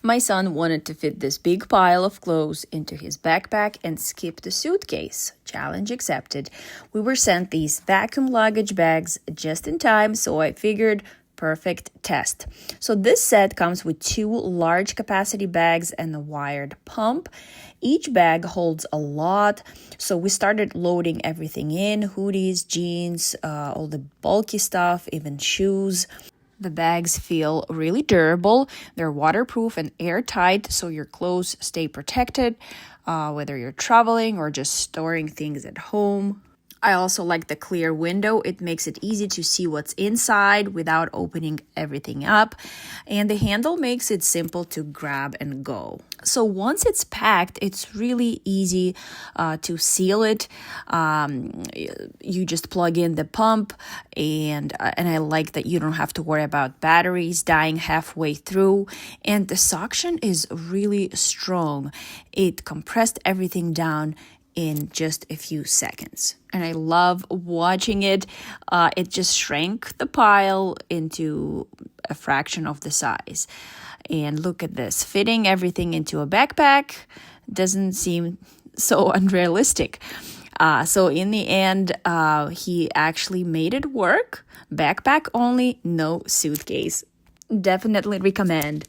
My son wanted to fit this big pile of clothes into his backpack and skip the suitcase. Challenge accepted. We were sent these vacuum luggage bags just in time, so I figured perfect test. So this set comes with 2 large capacity bags and a wired pump. Each bag holds a lot, so we started loading everything in: hoodies, jeans, all the bulky stuff, even shoes. The bags feel really durable. They're waterproof and airtight, so your clothes stay protected, whether you're traveling or just storing things at home. I also like the clear window. It makes it easy to see what's inside without opening everything up. And the handle makes it simple to grab and go. So once it's packed, it's really easy to seal it. You just plug in the pump, and I like that you don't have to worry about batteries dying halfway through. And the suction is really strong. It compressed everything down in just a few seconds. And I love watching it. It just shrank the pile into a fraction of the size. And look at this. Fitting everything into a backpack doesn't seem so unrealistic. So in the end, he actually made it work. Backpack only, no suitcase. Definitely recommend.